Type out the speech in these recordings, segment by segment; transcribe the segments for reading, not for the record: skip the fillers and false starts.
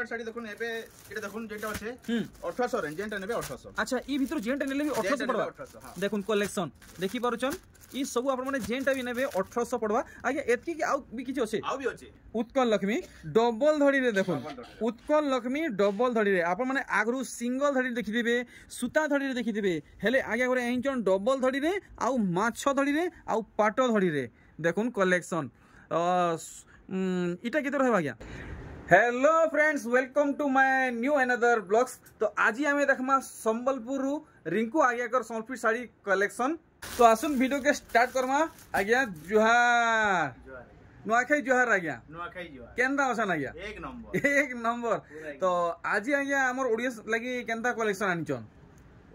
Start sari देखुन एबे एटा देखुन जेटा আছে 1800 रेंज जेंटा नेबे 1800। अच्छा ई भीतर जेंटा नेले भी 1800 पड़वा। देखुन कलेक्शन देखि पारुचन ई सब आपण माने जेंटा भी नेबे 1800 पड़वा। आगे एतकी कि आउ भी किछ আছে आउ भी আছে उत्कल लक्ष्मी डबल धड़ी रे देखुन उत्कल लक्ष्मी डबल धड़ी रे आपण माने आगरु सिंगल धड़ी देखि देबे सुता धड़ी रे देखि देबे हेले आगे गोरे एंचन डबल धड़ी रे आउ माछ धड़ी रे आउ पाटो धड़ी रे देखुन कलेक्शन इटा केते रहबा गया। Hello friends welcome to my new another blogs. तो आज आम देखमा संबलपुर रिंकू आज्ञा कर संबलपुर साड़ी कलेक्शन। तो आसुन वीडियो के स्टार्ट करमा। आज्ञा जुहार नुआखाई जुहार आज्ञा नुआखाई जुहार केनता असन आज्ञा एक नंबर। तो आज आज्ञा हमर ऑडियंस लागि केनता कलेक्शन आनिचन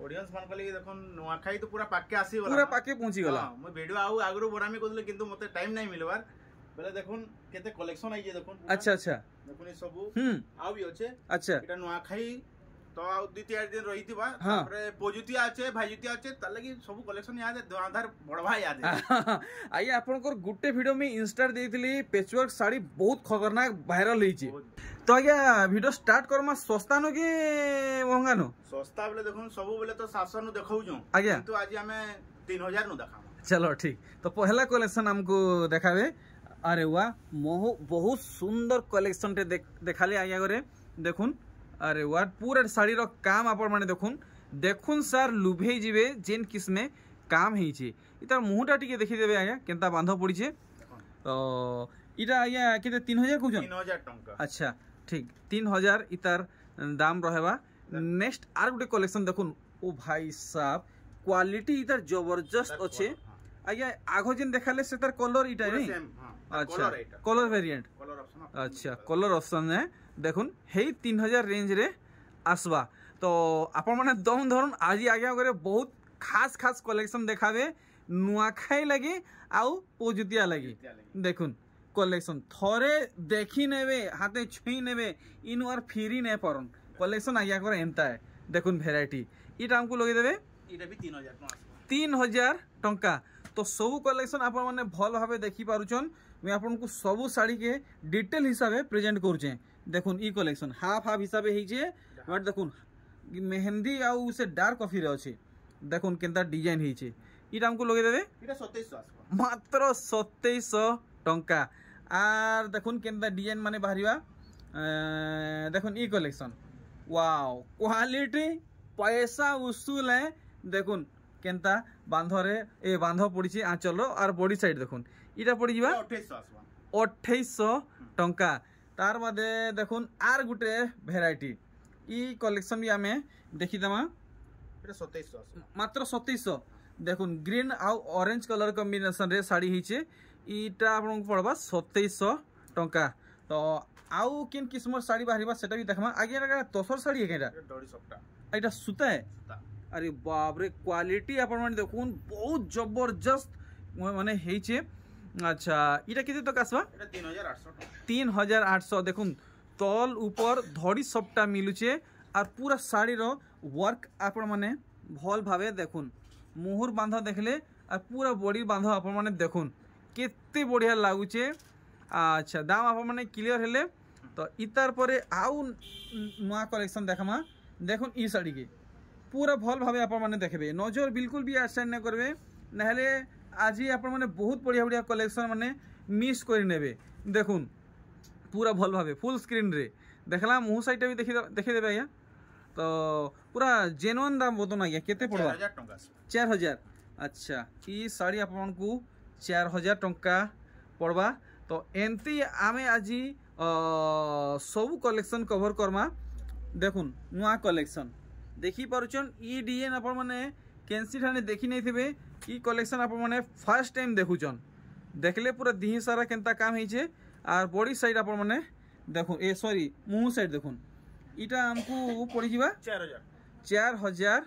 ऑडियंस मान कली देखन नुआखाई तो पूरा पाके आसी पूरा पाके पहुंची गला। म वीडियो आउ आगरो बनामी कोदले किंतु मते टाइम नै मिलबार बेले देखुन केते कलेक्शन आइ जे देखुन। अच्छा अच्छा देखुन सब आउ भी होचे। अच्छा एटा नुआखाई तो आ दु तीन दिन रहितिबा तारे पोजुतिया आछे भाईजुतिया आछे त लगी सब कलेक्शन याद आधार बडवा याद है। आइ आपनकर गुटे वीडियो में इंस्टा देइतली पेचवर्क साड़ी बहुत खतरनाक वायरल होईची। तो आज्ञा वीडियो स्टार्ट करमा सस्ता नो कि महंगा नो? सस्ता बेले देखुन सब बेले तो 700 नु देखाउ जो आज्ञा किंतु आज हमें 3000 नु देखाम। चलो ठीक। तो पहला कलेक्शन हमको देखावे। अरे वाह बहुत सुंदर कलेक्शन टे देखाले आज्ञा करे देखुन। अरे वाह पूरा साड़ी रो काम आपण माने देखुन देखुन सर लुभेई जिवे जेन किस्मे काम हेची। इतार मुहटा टिके देखि देबे आज्ञा केनता बांध पड़ी छे। तो इटा आज्ञा केते 3000 कुजन 3000 टंका। अच्छा ठीक 3000 इतार दाम रहेबा। नेक्स्ट आर गुटे कलेक्शन देखुन ओ भाई साहब क्वालिटी इतार जबरदस्त अच्छे। आज्ञा आगो जेन देखाले से तार कलर इटा नहीं। अच्छा कलर वेरिएंट अच्छा कलर ऑप्शन है देखुन हे 3000 रेंज रे आसवा। तो आपण माने दम धरन आज आज्ञा करे बहुत खास खास कलेक्शन देखावे नुआखाई लगी आउ पोजुतिया लगी। देखुन कलेक्शन थोरे देखी नेबे हाथे छुई नेबे इनवार फिरी ने परन कलेक्शन आज्ञा करे एंता है। देखुन वैरायटी इटा हमको लगे देबे इटा भी 3000 टंका। तो सब कलेक्शन आपण माने भल भाबे देखि पारुचन। मैं आपनको सब साड़ी के डिटेल हिसाब से प्रेजेंट करूचे। देखुन ई कलेक्शन हाफ हाफ हिसाब हे जे बट देखुन मेहंदी आउ से डार्क कॉफी रे अछि। देखुन केनता डिजाइन हे जे इटा हमको लगे देबे इटा 2700 मात्र 2700 टंका। आर देखुन केनता डिजाइन माने बाहरिबा। देखुन ई कलेक्शन वाओ क्वालिटी पैसा उसूल है। देखुन केनता बांधरे ए बांध पड़ी छे आंचल और बॉडी साइड देखुन इटा पड़ी जीवा 2800 टंका। तार बादे देखुन are Gute variety E collection भी आमे देखि दमा इटा 2700 मात्र 2700। देखुन ग्रीन आउ ऑरेंज कलर कॉम्बिनेशन रे साड़ी हिचे इटा आपन को पड़बा 2700 टंका। तो आउ किन किस्म साड़ी बाहरिबा सेटा भी देखमा। आगे लगा तोसर साड़ी है केटा डोरी सपटा एटा सूता है। अरे बाप रे क्वालिटी आपण माने देखुन बहुत जबरदस्त माने हेचे। अच्छा इटा केते तक आसबा? एटा 3800 टका 3800। देखुन तल ऊपर धड़ी सबटा मिलुचे और पूरा साड़ी रो वर्क आपण माने भल भावे देखुन मुहुर बांध देखले और पूरा बॉडी बांध आपण माने देखुन केते बढ़िया लागुचे। अच्छा दाम आपण माने क्लियर हेले। तो इतार परे आउ नया कलेक्शन देखमा। देखुन ई साड़ी के पूरा भल भावे आपण माने देखबे नजर बिल्कुल भी आसान न करबे नहले आज ही आपण माने बहुत बढ़िया बढ़िया कलेक्शन माने मिस कर नेबे। देखुन पूरा भल भावे फुल स्क्रीन रे देखला मुह साइड भी देखि देबे आज्ञा। तो पूरा जेन्युइन दाम बतन आज्ञा केते पड़बा? 4000 टंका 4000। अच्छा ई साड़ी आपण को 4000 टंका पड़बा। तो एंती आमे आज सब कलेक्शन कवर करमा। देखुन नुआ कलेक्शन देखि पारुचन ई डिजाइन आपण माने केंसी ठाने देखि नै थिबे ई कलेक्शन आपण माने फर्स्ट टाइम देखुचन देखले पूरा दिही सारा केनता काम हेचे। और बॉडी साइड आपण माने देखो ए सॉरी मुंह साइड देखुन इटा हमको पड़ी जीवा 4000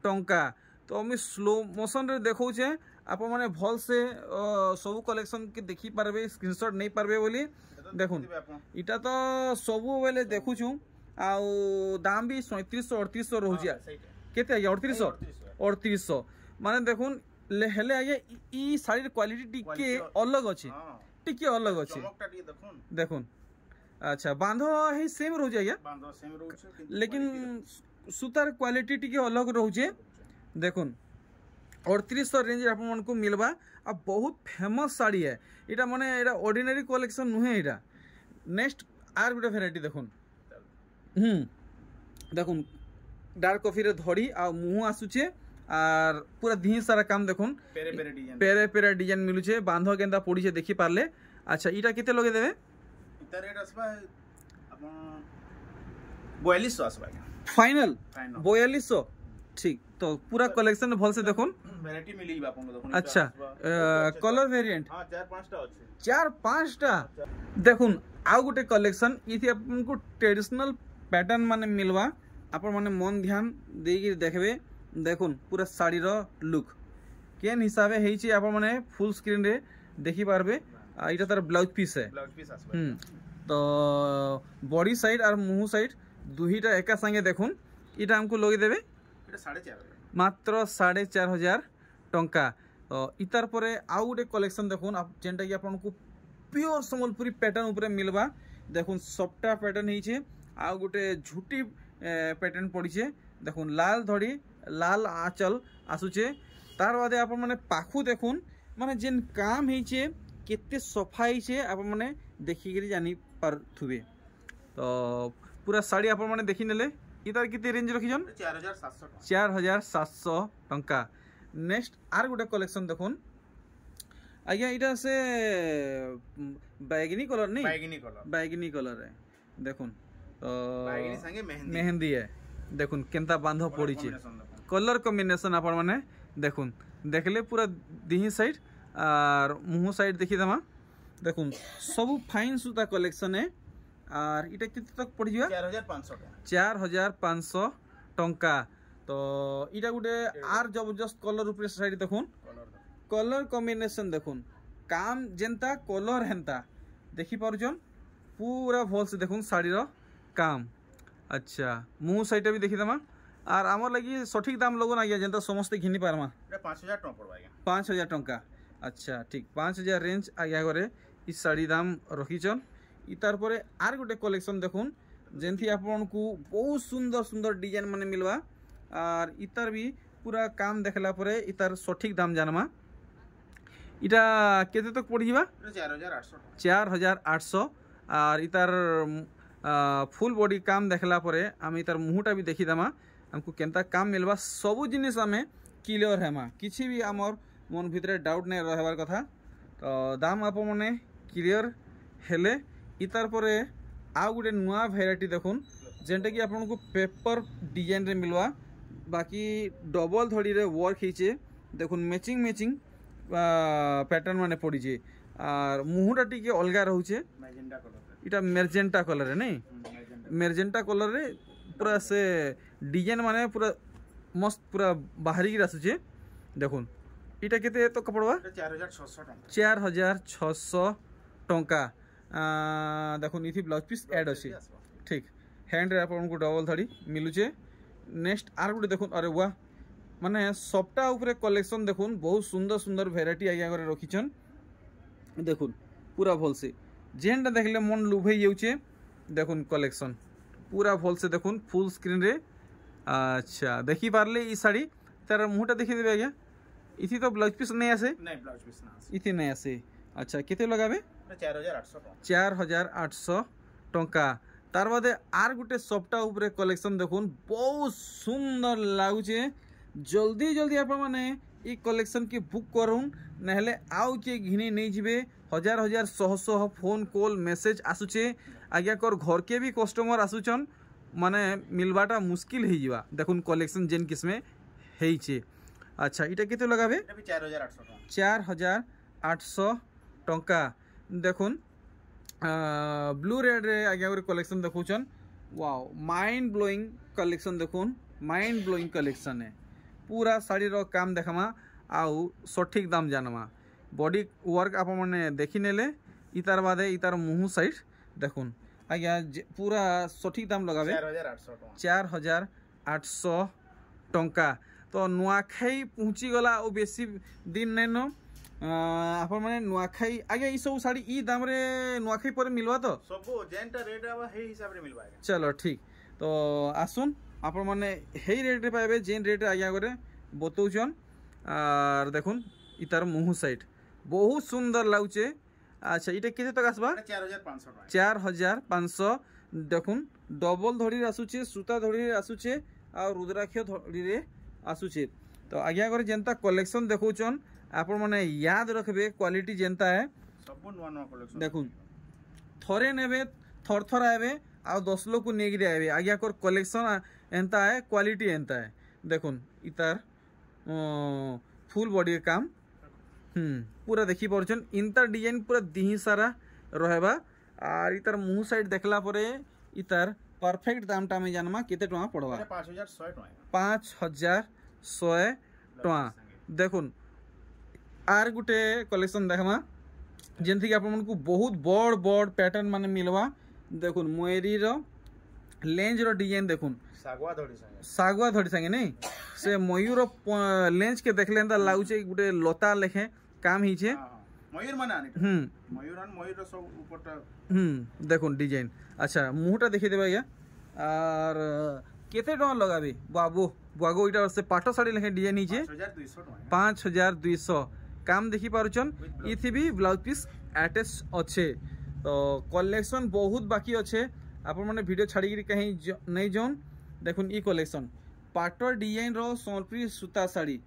टंका। तो हम स्लो मोशन रे देखौचे आपण माने भल से सब कलेक्शन के देखि पारबे स्क्रीनशॉट नै पारबे बोली। देखुन इटा तो सब बेले देखुछु आउ दाम भी 3700 3800 रहउजिया केते 3800 माने देखुन हेले आगे ई साड़ी क्वालिटी टिके अलग अछि टिके अलग अछि। देखुन अच्छा बांध हे सेम रोज आज्ञा बांध सेम रोज लेकिन सूतार क्वालिटी टिके अलग रोचे देखुन 3800 रेंज आपन को मिलबा आ बहुत फेमस साड़ी है इटा माने एटा ऑर्डिनरी कलेक्शन नुहे इटा नेक्स्ट आर गुटे वेराइटी देखुन देखुन डार्क कॉफी रे धड़ी आ मुह आसुचे आर पूरा धी सारा काम देखुन पेरे पेरे डिजाइन मिलुचे बांध केंदा पड़ी देखि पारले अच्छा इटा केते लगे देबे इता रेट आसबा अपन 4200 आसबा फाइनल 4200 ठीक तो पूरा कलेक्शन भल से देखुन वैरायटी मिली आपन को देखुन अच्छा कलर वेरिएंट हां 4-5 टा अछि 4-5 टा देखुन आउ गुटे कलेक्शन इथि आपन को ट्रेडिशनल पैटर्न माने मिलवा आपन माने मन ध्यान देगी देखबे देखुन पूरा साड़ी रो लुक केन हिसाबे हेछि आपन माने फुल स्क्रीन रे देखि पारबे इटा तार ब्लाउज पीस है तो बॉडी साइड और मुंह साइड दुहीटा एका संगे देखुन इटा हमको लगे देबे मात्र 4500 टंका तो इतार परे आउ गोटे कलेक्शन देखुन जेनटा कि आपन को प्योर संबलपुरी पैटर्न ऊपर मिलबा देखुन सबटा पैटर्न हिचे आउ गोटे झुटी पैटर्न पड़ीचे देखुन लाल धड़ी लाल आंचल आसुचे तार बादे आपन माने पाखु देखुन माने जेन काम हिचे केते सफा हिचे आपन माने देखि करी जानि पारथुबे तो पूरा साड़ी आपन माने देखि नेले इतार किते रेंज रखिजन 4700 टंका नेक्स्ट आर गोटे कलेक्शन देखुन आज्ञा इटा से बैगनी कलर नहीं बैगनी कलर है देखुन तो बैगनी संगे मेहंदी है देखुन केंता बांध पड़ी कलर कॉम्बिनेशन आपन माने देखुन देखले पूरा दिही साइड और मुंह साइड देखि दमा देखुन सब फाइन सूता कलेक्शन है और इटा कितने तक पड़ जिवा 4500 टंका तो इटा गुटे आर जबरदस्त कलर ऊपर साइड देखुन कलर कॉम्बिनेशन देखुन काम जेंता कलर हेंता देखि पारुचन पूरा भल से देखुन साड़ी रो काम अच्छा मुंह साइड भी देखि दमा और आमर लगी सठिक दाम लगन आ गया जेंता समस्त घिनी पारमा 5000 टंका पड़बा 5000 टंका अच्छा ठीक 5000 रेंज आ गया करे इस साड़ी दाम रखिचन इतार परे आर गोटे कलेक्शन देखुन जेंथि आपन को बहुत सुंदर सुंदर डिजाइन माने मिलवा और इतार भी पूरा काम देखला परे इतार सठिक दाम जानमा इटा केते तक पड़ जिवा 4800 और इतार फुल बॉडी काम देखला परे हम इतार मुहटा भी देखि दमा हमको केंता काम मिलवा सब जिनिस हमें क्लियर हेमा किछि भी हमर मन भितरे डाउट नै रहबार कथा तो दाम आप मने क्लियर हेले इतार परे आउ गोटे नुआ वेराइटी देखुन जेनटा कि आपन को पेपर डिजाइन रे मिलवा बाकी डबल धड़ी रे वर्क हिचे देखुन मैचिंग मैचिंग पैटर्न माने पड़ी जे और मुहटा टिके अलगा रहउचे इटा मेजेंटा कलर है नहीं मेजेंटा कलर रे पूरा से डिजाइन माने पूरा मस्त पूरा बाहरी आसुचे देखुन इटा केते तो कपड़वा 4600 टंका देखुन इथि ब्लाउज पीस ऐड अछि ठीक हैंड रे आपन को डबल धड़ी मिलुचे नेक्स्ट आर गुटे देखुन अरे वाह माने सबटा ऊपर कलेक्शन देखुन बहुत सुंदर सुंदर वेराइटी आगे आगे रखिछन देखुन पूरा भल से जेनटा देखले मन लुभै जाउचे देखुन कलेक्शन पूरा भल से देखुन फुल स्क्रीन रे अच्छा देखि पारले ई साड़ी तार मुहटा देखि देबे आज्ञा इथि तो ब्लाउज पीस नहीं आसे नहीं ब्लाउज पीस ना इथि नहीं आसे अच्छा केते लगाबे 4800 टंका तार बादे आर गुटे सप्ताह ऊपर कलेक्शन देखुन बहुत सुंदर लागुचे जल्दी जल्दी आप माने ई कलेक्शन की बुक करूँ नहले आउ किए घिनी नहीं जीवे हजार हजार शह शह फोन कॉल मेसेज आसुचे आज्ञा कर घर के भी कस्टमर आसुचन माने मिलवाटा मुश्किल हो जावा देखुन कलेक्शन जेन किस्मे हेइचे अच्छा इटा केते लगाबे 4800 टंका देखुन ब्लू रेड रे आज्ञा कर कलेक्शन देखुचन वाओ माइंड ब्लोइंग कलेक्शन देखुन माइंड ब्लोइंग कलेक्शन है पूरा साड़ी रो काम देखमा आउ सठिक दाम जानमा बॉडी वर्क आप माने देखि नेले इतार बादे इतार मुंह साइड देखुन आज्ञा पूरा सठिक दाम लगाबे 4800 टंका तो नुआखाई पहुँची गला और बेसी दिन नैन आपण माने नुआखाई आगे ई सब साड़ी ई दाम रे नुआखाई पर मिलवा तो सब जेंटा रेट आबा हे हिसाब रे मिलवा। चलो ठीक तो आसुन आपण माने हे रेट रे पाइबे जेन रेट आगे करे बतौछन आर देखुन इतार मुह साइड बहुत सुंदर लाଗୁचे। अच्छा इटा केते तक आसबा 4500 4500 देखुन डबल धड़ी आसुचे सूता धड़ी आसुचे आ रुद्राक्ष धड़ी रे आसुचे। तो आगे करे जेंता कलेक्शन देखौछन आपण माने याद रखबे क्वालिटी जेंता है सब नुआ नुआ कलेक्शन देखुन थरे नेबे थर थर आबे आ 10 लोग को नेगिरे आबे आगे कर कलेक्शन एंता है क्वालिटी एंता है। देखुन इतार फुल बॉडी काम पूरा देखि परछन इनतार डिजाइन पूरा दिही सारा रहबा आर इतार मुंह साइड देखला परे इतार परफेक्ट दामटा में जानमा केते टका पड़वा 5100 टका 5100 टका। देखुन आर गुटे कलेक्शन देखमा जेंथि कि आपन को बहुत बड़ बड़ पैटर्न माने मिलवा। देखुन मयूरी रो लेंज रो डिजाइन देखुन सागवा धड़ी संगे नहीं से मयूर लेंज के देखले एंता लाଗୁचे गुटे लता लेखे काम हिचे मयूर माने मयूर सब ऊपरटा देखुन डिजाइन। अच्छा मुहटा देखि देबा या आर केते टका लगाबे बाबू बागो इटा से पाटो साड़ी लेखे डिजाइन हिचे 5200 काम देखि पारुचन इथि भी ब्लाउज पीस अटैच अच्छे। तो कलेक्शन बहुत बाकी अच्छे आपण माने वीडियो छाड़ी कहीं नहीं जोन। देखुन ई कलेक्शन पाटो डिजाइन रो सोनपुरी सूता साड़ी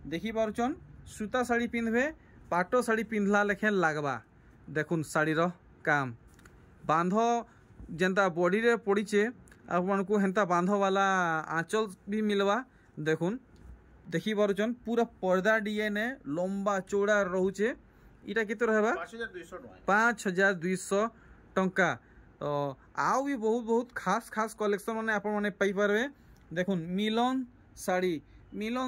देखि पारुचन सूता साड़ी पिंधबे पाटो साड़ी पिंधला लेखे लागबा। देखुन साड़ी रो काम बांधो जेंता बॉडी रे पड़ीचे आपण को हेंता बांधो वाला आंचल भी मिलवा। देखुन देखि पारुचन पूरा पर्दा डिजाइन है लंबा चौड़ा रहूचे इटा केते रहबा 5200 टंका। तो आउ भी बहुत बहुत खास खास कलेक्शन माने आपण माने पाई परबे। देखुन मिलन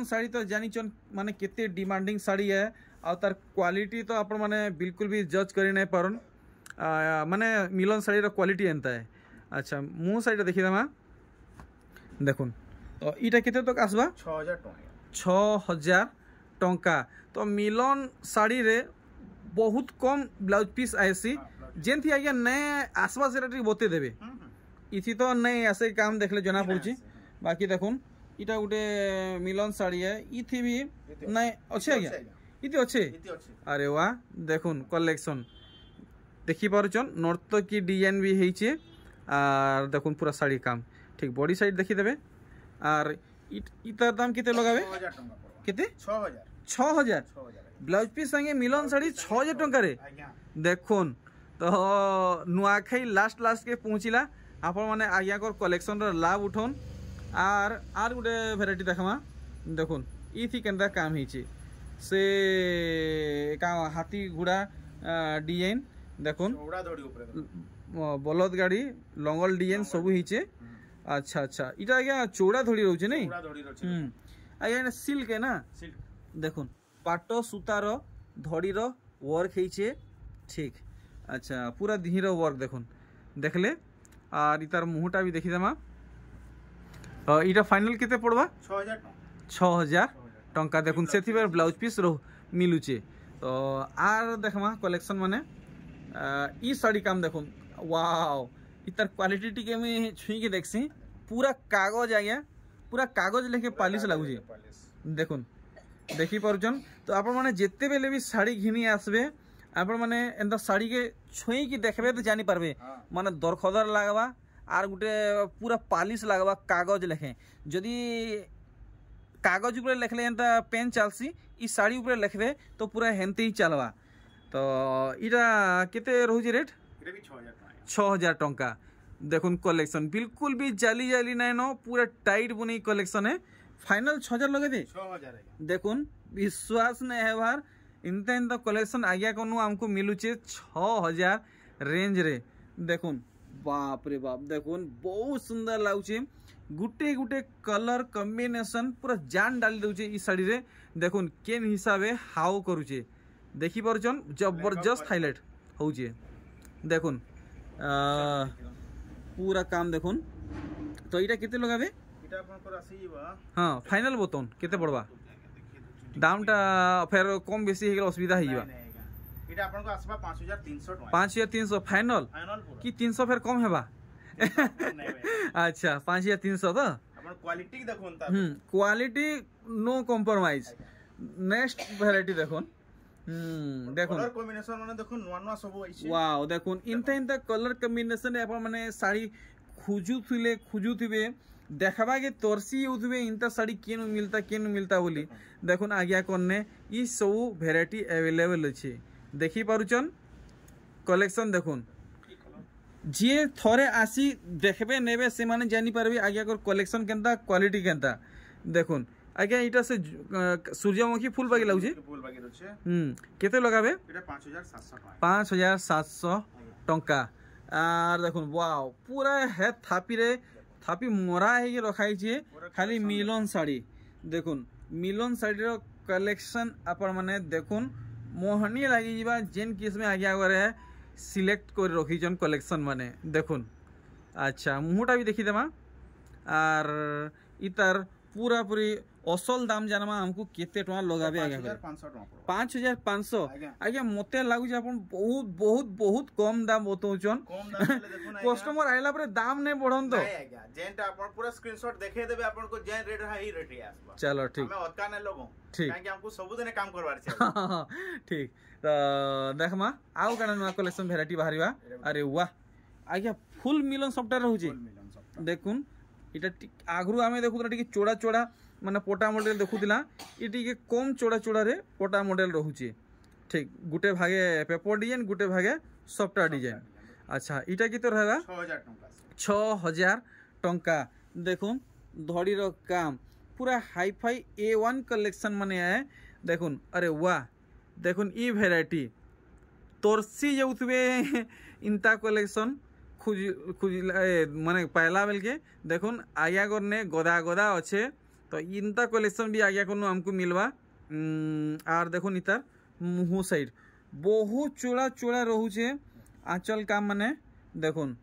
साड़ी तो जानिचन माने केते डिमांडिंग साड़ी है आ तार क्वालिटी तो आपण माने बिल्कुल भी जज करि नै पारन माने मिलन साड़ी रो क्वालिटी एंता है। अच्छा मु साइड देखि दमा देखुन तो इटा केते तक आसबा 6000 टंका। तो मिलन साड़ी रे बहुत कम ब्लाउज पीस आएसी जेंथि आज्ञा नए आसवा से बते देबे इथि तो नहीं आसे काम देखले जना पड़ची। बाकी देखुन इटा गुटे मिलन साड़ी है इथि भी नहीं अच्छे आज्ञा इति अच्छे अरे वाह देखुन कलेक्शन देखि पारुचन नॉर्थ की डिजाइन भी हेइचे आर देखुन पूरा साड़ी काम ठीक बॉडी साइड देखि देबे आर इतार दाम केते लगाबे 6000 टंका केते 6000 ब्लाउज पीस संगे मिलन साड़ी 6000 टंका रे देखुन। तो नुआखाई लास्ट के पहुँचला आपण माने आज्ञा कर कलेक्शन रो लाभ उठोन आर गुटे भेराइटी देखमा। देखुन इथि केंदा काम हिचे से का हाथी घोड़ा डिजाइन देखुन बलद गाड़ी लंगल डिजाइन सब हिचे। अच्छा अच्छा इटा आज्ञा चौड़ा धड़ी रहउचे नहीं आज्ञा सिल्क है ना देखुन पाटो सूतार धड़ी रो वर्क हिचे ठीक। अच्छा पूरा दिही रो वर्क देखुन देखले आर इतार मुहटा भी देखि देमा इटा फाइनल केते पड़वा 6000 टंका। देखुन सेथि पर ब्लाउज पीस रो मिलुचे। तो आर देखमा कलेक्शन माने ई साड़ी काम देखुन वाओ इतार क्वालिटी टिके में छुई के देखसी पूरा कागज आ गया पूरा कागज लेके पालिश लागुचे देखुन देखि पारुचन। तो आपण माने जेते बेले भी साड़ी घिनी आसबे आपण माने एंदा साड़ी के छुई की देखबे तो जानी पारबे माने दरखदर लागबा आर गुटे पूरा पालिश लागबा कागज लेखे जदी कागज ऊपर लिखले एंता पेन चलसी ई साड़ी ऊपर लिखबे तो पूरा हेंते ही चलवा। तो इटा केते रहउची रेट इटा भी 6000 टका 6000 टंका। देखुन कलेक्शन बिल्कुल भी जाली जाली नाइ नो पूरा टाइट बुनी कलेक्शन है फाइनल 6000 लगे दे 6000 देखुन विश्वास नहीं है बार इनता इनता कलेक्शन आज्ञा को हमको मिलुचे 6000 रेंज रे। देखुन बाप रे बाप देखुन बहुत सुंदर लागुचे गुटे गुटे कलर कॉम्बिनेशन पूरा जान डाली दउचे ई साड़ी रे। देखुन केन हिसाबे हाउ करूचे देखि परचन जबरदस्त हाईलाइट होउचे देखुन पूरा काम देखुन। तो इटा केते लगाबे इटा अपन पर आसी बा हां फाइनल बतौन केते पड़वा दामटा फेर कम बेसी हे असुविधा हिबा एटा आपन को आसबा 5300 टका 5300 फाइनल कि 300 फेर कम हेबा अच्छा 5300 तो अपन क्वालिटी देखोन ता quality no compromise next variety देखोन देखो कलर कॉम्बिनेशन माने देखो नवा नवा सब आइছে वाओ देखो इनता कलर कॉम्बिनेशन अपन माने साड़ी खोजुथिबे देखबा के तोरसी उठबे इनता साड़ी केनु मिलता बोली देखो आज्ञा करने ई सब वैरायटी अवेलेबल अछि देखि पारुचन कलेक्शन देखुन जी थोड़े आसी देखबे नेबे से माने जानि पारबे आज्ञा कर कलेक्शन केनता क्वालिटी केनता देखुन आज्ञा इटा से सूर्यमुखी फूल बागी लाउछि केते लगाबे एटा 5700 5700 टंका आर देखुन वाओ पूरा है थापी मरा है रखाई छे खाली मिलन साड़ी देखुन मिलन साड़ी रो कलेक्शन अपन माने देखुन मोहनी लागी जीवा जेन केस में आगे आगे सिलेक्ट कर रखी जन कलेक्शन माने देखुन अच्छा मुहटा भी देखी देमा आर इतार पूरा पूरी असल दाम जानमा हमको केते टका लगाबे आगे 5500 आगे मते लागु जे अपन बहुत बहुत बहुत कम दाम बतौचन कस्टमर आइला पर दाम नै बढ़न तो आज्ञा जेनटा अपन पूरा स्क्रीनशॉट देखे देबे अपन को जेन रेट है ई रेट आसबा चलो ठीक हमें ओतका नै लगो ठीक काहे कि हमको सब दिन काम करवार छै ठीक तो देखमा आउ काना नवा कलेक्शन वैरायटी बाहरिबा अरे वाह आज्ञा फुल मिलन सबटा रहू छै देखुन इटा आगरु आमे देखु टिके चोड़ा चोड़ा माने पोटा मॉडल देखुतिला इटी के कम चोड़ा चोड़ा रे पोटा मॉडल रहूची ठीक गुटे भागे पेपर डिजाइन गुटे भागे सॉफ्टवेयर डिजाइन अच्छा इटा कितो रहबा 6000 टंका 6000 टंका देखुन धड़ी रो काम पूरा हाई फाई A1 कलेक्शन माने है देखुन अरे वाह देखुन ई वैरायटी तोरसी जउतबे इनता कलेक्शन खुज माने पहला बेल के देखुन आज्ञा करने गोदा गोदा अच्छे तो इनता कलेक्शन भी आज्ञा करनो हमको मिलवा आर देखुन इतार मुह साइड बहुत चोड़ा चोड़ा रहू छे आंचल काम माने देखुन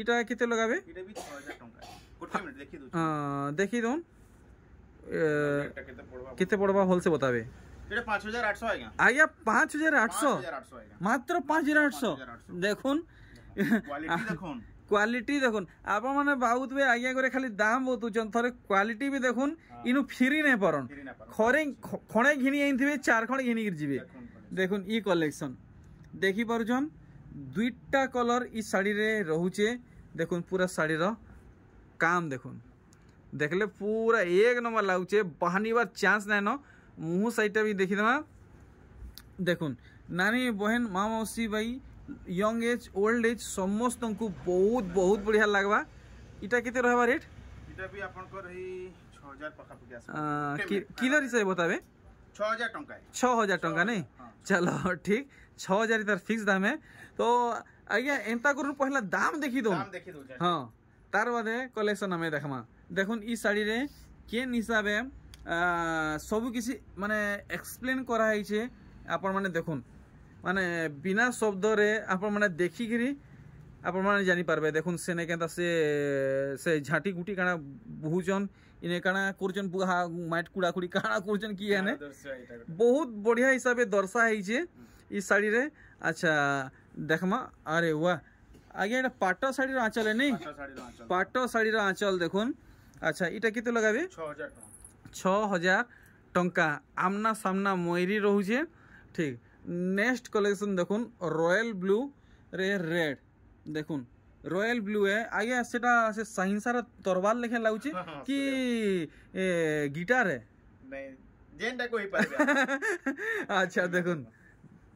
इटा केते लगाबे इटा भी 6000 टंका गोटे मिनट देखि दउ देखि दउन केते पड़बा होल से बताबे इटा 5800 आज्ञा 5800 मात्र 5800 देखुन क्वालिटी देखुन क्वालिटी देखुन आप माने बहुत बे आज्ञा करे खाली दाम बतुचन थरे क्वालिटी भी देखुन इनु फ्री नै परन खणे घिनी आइथिबे 4 खण घिनी गिर जिबे देखुन ई कलेक्शन देखि परजन दुईटा कलर ई साड़ी रे रहूचे देखुन पूरा साड़ी रो काम देखुन देखले पूरा एक नंबर लागुचे बहानीबार चांस नै न मुह साइडटा भी देखि दमा देखुन नानी बहन माँ मौसी भाई यंग एज ओल्ड एज समस्त को बहुत बहुत बढ़िया लगवा इटा केते रहबा रेट इटा भी आपन को रही 6000 पका पका किलो हिसाब बताबे 6000 टंका 6000 टंका नहीं चलो ठीक 6000 इधर फिक्स दाम है तो आज्ञा एंता करू पहला दाम देखि दो हां तार बादे कलेक्शन हमें देखमा देखुन ई साड़ी रे केन हिसाबे सब किसी माने एक्सप्लेन करा है छे आपन माने देखुन माने बिना शब्द रे आपन माने देखि गिरी आपन माने जानि पारबे देखुन से ने केंता से झाटी गुटी काना बहुजन इने काना कुरजन बुहा माइट कुड़ा कुड़ी काना कुरजन की है ने बहुत बढ़िया हिसाबे दर्शा है छे ई साड़ी रे अच्छा देखमा अरे वाह आगे एटा पाटो साड़ी रो आंचल है नहीं पाटो साड़ी रो आंचल देखुन अच्छा इटा केते लगाबे 6000 टंका आमना सामना मोइरी रहू छे ठीक नेक्स्ट कलेक्शन देखुन रॉयल ब्लू रे रेड देखुन रॉयल ब्लू है आगे सेटा से साइंसार तरवार लेखे लाउची कि गिटार है नहीं जेनटा कोई पारबे अच्छा देखुन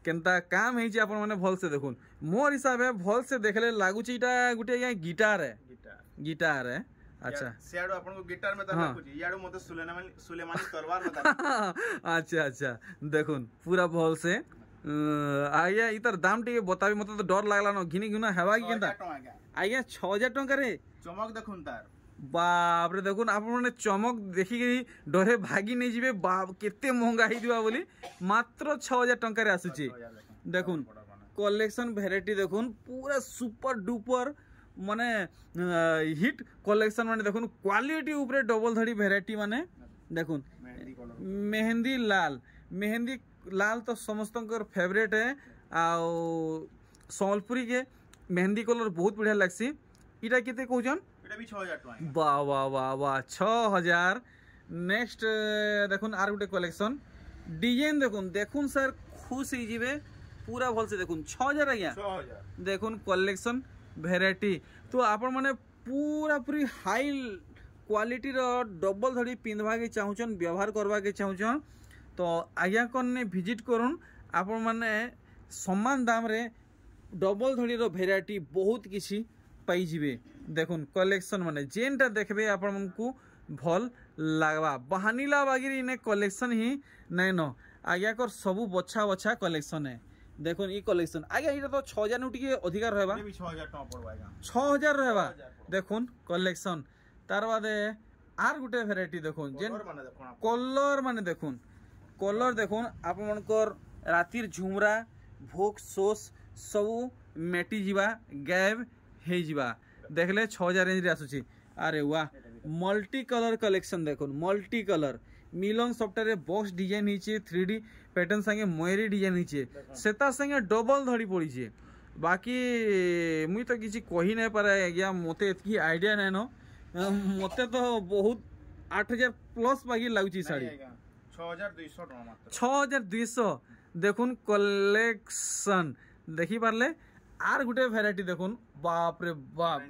केनता काम है जे अपन माने भल से देखुन मोर हिसाब है भल से देखले लागुची इटा गुटे गिटार है गिटार है अच्छा सियाडो अपन को गिटार में त लागुची याडो मते सुलेमानी तलवार में अच्छा अच्छा देखुन पूरा भल से आया इतर दाम टिके बताबी मते तो डर लागला न घिनी गुना हेबा कि केनता आया 6000 टंका रे चमक देखुन तार बाप रे देखुन आप माने चमक देखि के डरे भागी नै जिवे बाप केते महंगा ही दिवा बोली मात्र 6000 टंका रे आसुची देखुन कलेक्शन वैरायटी देखुन पूरा सुपर डुपर माने हिट कलेक्शन माने देखुन क्वालिटी ऊपर डबल धड़ी वैरायटी माने देखुन मेहंदी लाल तो समस्त फेवरेट है। आउ संबलपुरी के मेहंदी कलर बहुत बढ़िया लगसी। इटा केते कहउछन? इटा भी 6000 टका। वाह वाह वाह वाह 6000। नेक्स्ट देखुन आर गुटे कलेक्शन डिजाइन देखुन सर खुश ही जीवे पूरा भल से देखुन 6000 आज्ञा 6000 देखुन कलेक्शन वेराइटी। तो आपण माने पूरा पूरी हाई क्वालिटी रो डबल धड़ी पिंधवा के चाहूछन व्यवहार करवा के चाहूछन तो आज्ञा कने विजिट करूँ। आपण माने समान दाम रे डबल धड़ी रो वेराइटी बहुत किसी पाई जिवे। देखुन कलेक्शन माने जेनटा देखबे आपण मनकू भल लागवा बहानीला बागिरी इने कलेक्शन ही नहीं न आज्ञा कर सबू बछा बछा कलेक्शन है। देखुन ई कलेक्शन आज्ञा इटा तो 6000 नु टिके अधिकार रहबा 6000 टका पड़बा आज्ञा 6000 रहबा। देखुन कलेक्शन तार बादे आर गुटे वेराइटी देखुन जेन कलर माने देखुन कलर देखुन आप मनकर रातिर झुमरा भोग सोस सबू मेटी जीवा गायब हे जीवा देखले 6000 रेंज रे आसुची। अरे वाह मल्टी कलर कलेक्शन देखुन मल्टी कलर मिलन सॉफ्टवेयर बॉक्स डिजाइन हिचे 3D पैटर्न संगे मयूरी डिजाइन हिचे सेता संगे डबल धड़ी पड़ी छे। बाकी मुई तो किसी कही नहीं पारे आज्ञा मते एतकी आइडिया नहीं न मते तो बहुत 8000 प्लस बाकी लागुची साड़ी 6200 टका मात्र 6200। देखुन कलेक्शन देखी पारले आर गुटे वेराइटी देखुन बाप रे बाप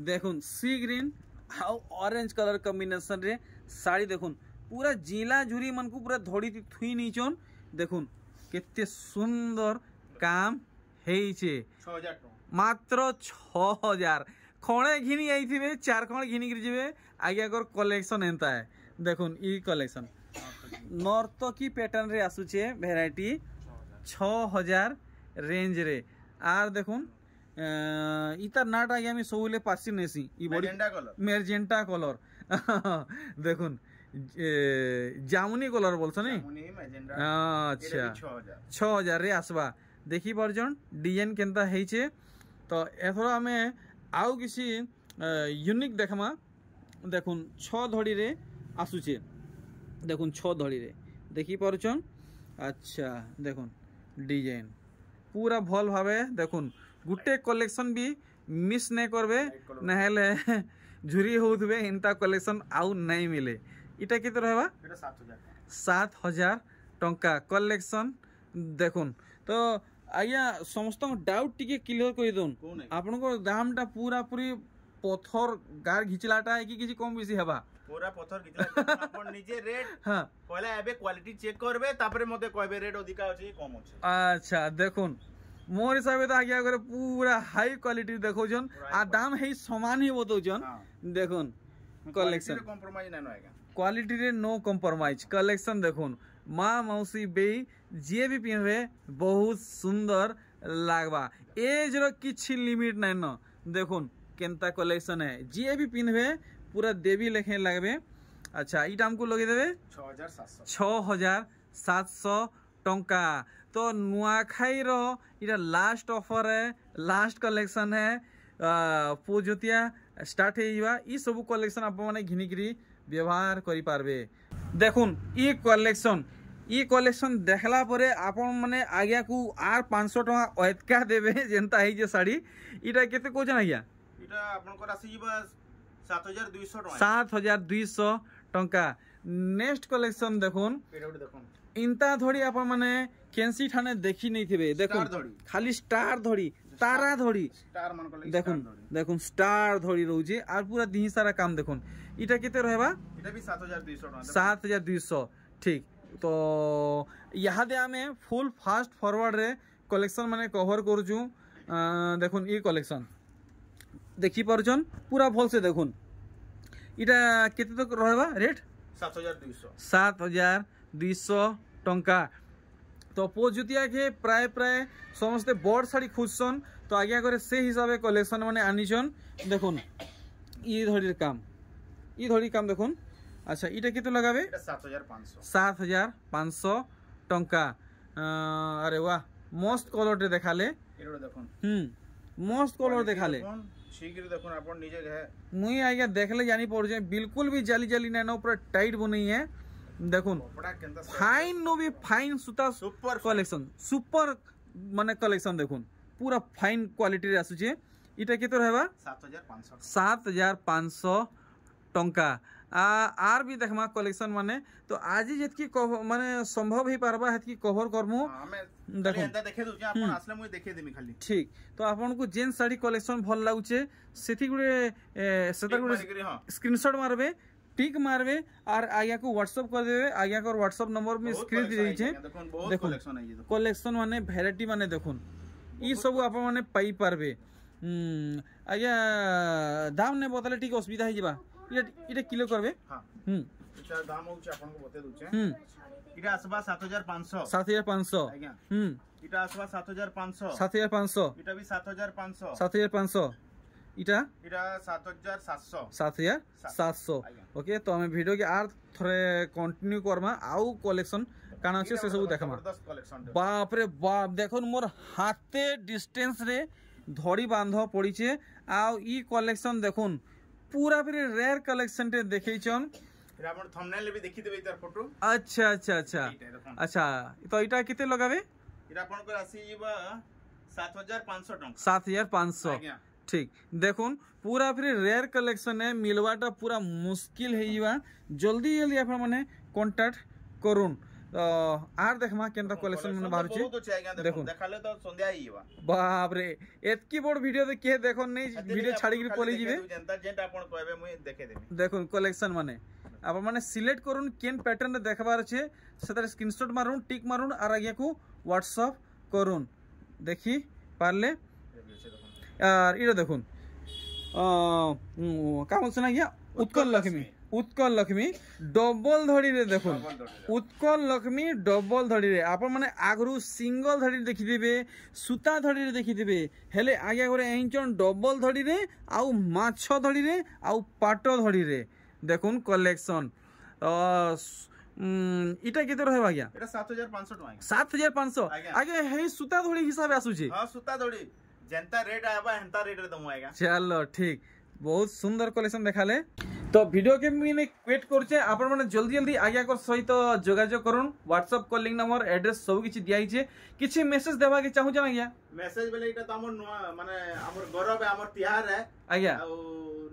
देखुन सी ग्रीन आउ ऑरेंज कलर कॉम्बिनेशन रे साड़ी देखुन पूरा जिला झुरी मन को पूरा धड़ी थुई नीचन देखुन केते सुंदर काम हेइछे 6000 टका मात्र 6000 खणे घिनी आइथिबे 4 खण घिनी गिर जेबे आगे कर कलेक्शन एंता है। देखुन ई कलेक्शन नर्तकी पैटर्न रे आसुचे वेराइटी 6000 रेंज रे। आर देखुन इतार नाट आगे আমি সবুলে পাচ্ছি নেছি ই বডি মেজেন্টা কলর দেখুন জামুনি কলর বলছ নি আচ্ছা 6000 রে আসবা দেখি পারজন ডিজাইন কেনতা হেইছে। তো এথর আমি আউ কিছু यूनिक देखमा देखुन 6 धड़ी रे आसुचे देखुन 6 धड़ी रे देखी पारछन। अच्छा देखुन डिजाइन पूरा भल भावे देखुन गुटे कलेक्शन भी मिस नहीं करबे नहेले झुरी होउथबे इनता कलेक्शन आउ नहीं मिले। इटा केते रहबा एटा 7000 टंका कलेक्शन देखुन। तो आज्ञा समस्त डाउट टिके क्लियर कर दोन आपन को दामटा पूरा पूरी पत्थर गार घिचलाटा है कि किसी कम बेसी हेबा पूरा पत्थर घिचला आपन निजे रेट हां पहले एबे क्वालिटी चेक करबे तापरे मते कहबे रेट अधिका अछि कम अछि। अच्छा देखुन मोर हिसाब तो आज्ञा करे पूरा हाई क्वालिटी देखोजन आ दाम है समान ही बतौजन। देखुन कलेक्शन कॉम्प्रोमाइज नै आएगा क्वालिटी रे नो कॉम्प्रोमाइज कलेक्शन देखुन माँ मौसी बे जे भी पिनबे बहुत सुंदर लागबा एज रो किछि लिमिट नै न। देखुन केनता कलेक्शन है जे भी पिनबे पूरा देवी लेखे लागबे। अच्छा ई दाम को लगे देबे 6700 टंका। तो नुआखाई रो इटा लास्ट ऑफर है लास्ट कलेक्शन है पूजोतिया स्टार्ट हेइबा ई सब कलेक्शन आप माने घिनिकरी व्यवहार करि पारबे। देखुन ई कलेक्शन देखला परे आपण माने आज्ञा को आर 500 टका ओतका देबे जेंता है जे साड़ी इटा केते कोजन आज्ञा इटा आपन को राशि जीवा 7200 टका 7200 टंका। नेक्स्ट कलेक्शन देखुन इंता धड़ी आप माने केंसी ठाने देखी नहीं थिबे देखुन खाली स्टार धड़ी तारा धड़ी स्टार मन को देखुन देखुन स्टार धड़ी रहउजे और पूरा दिही सारा काम देखुन इटा केते रहबा इटा भी 7200 टका 7200 ठीक। तो यहाँ दे आमे फुल फास्ट फॉरवर्ड रे कलेक्शन माने कवर करजू। देखुन ई कलेक्शन देखी पारछन पूरा भल से देखुन इटा केते तक रहबा रेट 7200 टंका। तो पोजुतिया के प्राय प्राय समस्ते बड़ साड़ी खुजसन तो आज्ञा करे से हिसाब से कलेक्शन माने आनिछन। देखुन ई धड़ी काम देखुन। अच्छा इटा केते लगाबे 7500 टंका। अरे वाह मस्त कलर रे देखाले एरो देखुन मस्त कलर देखाले शीघ्र देखुन अपन निजे है मुई आज्ञा देखले जानी पड़ जाए बिल्कुल भी जाली जाली नै न ऊपर टाइट बनी है देखुन फाइन नो भी फाइन सूता सुपर कलेक्शन सुपर माने कलेक्शन देखुन पूरा फाइन क्वालिटी रे आसुचे इटा केते रहबा 7500 टंका आर भी देखमा कलेक्शन माने तो आज जेतकी माने संभव ही पारबा हेतकी कवर करमु देखो एंता देखे दउ आपन असले मुई देखे देमी खाली ठीक तो आपन को जेन साड़ी कलेक्शन भल लागुचे सेठी गुडे सेता गुडे स्क्रीनशॉट मारबे टिक मारबे और आज्ञा को व्हाट्सएप कर देबे आज्ञा को व्हाट्सएप नंबर में स्क्रीन दे छै देखो कलेक्शन माने वैरायटी माने देखुन ई सब आपन माने पाई पारबे आज्ञा दाम ने बतले ठीक असुविधा हे जिबा इटा किलो करबे हां इटा दाम होछ आपन को बते दुचे इटा आसबा 7500 आज्ञा इटा आसबा 7500 इटा भी 7500 इटा 7700 ओके तो हमें वीडियो के आर थरे कंटिन्यू करबा आउ कलेक्शन काना से सब देखमा बाप रे बाप देखन मोर हाथे डिस्टेंस रे धड़ी बांध पड़ीचे आ ई कलेक्शन देखुन पूरा फिर रेयर कलेक्शन टे देखैछन फिर आपण थंबनेल भी देखि देबे इतार फोटो अच्छा अच्छा अच्छा अच्छा तो इटा किते लगावे इरा आपण को राशि जीवा 7500 टंका 7500 ठीक देखुन पूरा फिर रेयर कलेक्शन है मिलवाटा पूरा मुश्किल है जीवा जल्दी जल्दी आपण माने कांटेक्ट करून आर देखमा केनता कलेक्शन मन बाहर छै देखो देखाले तो संध्या आइबा बाप रे एतकी बड़ वीडियो दे के देखो नै वीडियो छाड़ी के पले जिवे जनता जेंटा आपण कहबे मुई देखे देबी देखो कलेक्शन माने आपण माने सिलेक्ट करून केन पैटर्न रे देखबार छै सेतर screenshot maroon tick maroon are आगे को व्हाट्सएप करून देखि पारले यार इरो देखुन का बोलछना गया उत्कल लक्ष्मी डबल धड़ी रे देखुन उत्कल लक्ष्मी डबल धड़ी रे आपण माने आगरु सिंगल धड़ी देखि देबे सूता धड़ी रे देखि देबे हेले आगे गोरे एंचन डबल धड़ी रे आउ माछ धड़ी रे आउ पाटो धड़ी रे देखुन कलेक्शन इटा केते रहबा गया एटा 7500 टका 7500 आगे हे सूता धड़ी हिसाब आसु छी हां सूता धड़ी जेंता रेट आबा हेंता रेट रे दमु आएगा चलो ठीक बहुत सुंदर कलेक्शन देखाले तो वीडियो के मैंने वेट करछे आपण माने जल्दी जल्दी आज्ञा को सहित जोगाजोग करून व्हाट्सएप कॉलिंग नंबर एड्रेस सब किछि दियाई छे किछि मेसेज देबा के चाहू जाना गया मेसेज बेले इटा त हमर माने हमर गौरव है हमर तिहार है आज्ञा आ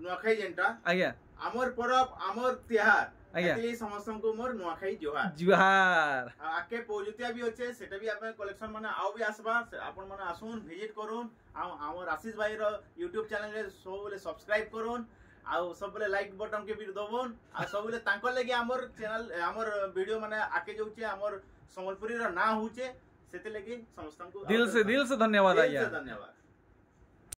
नुआखाई जेंटा आज्ञा हमर पर्व हमर तिहार एतली समस्त को मोर नुआखाई जोहार आके पोजुतिया भी होचे सेटा भी आपन कलेक्शन माने आउ भी आसबा आपण माने आसुन विजिट करून हमर आशीष भाई रो YouTube चैनल रे सब बोले सब्सक्राइब करून आ सब बोले लाइक बटन के भी दबोन आ सब बोले तांको लागि हमर चैनल हमर वीडियो माने आके जाउचे हमर संबलपुरी रो ना होचे सेते लागि समस्त को दिल से धन्यवाद आज्ञा धन्यवाद।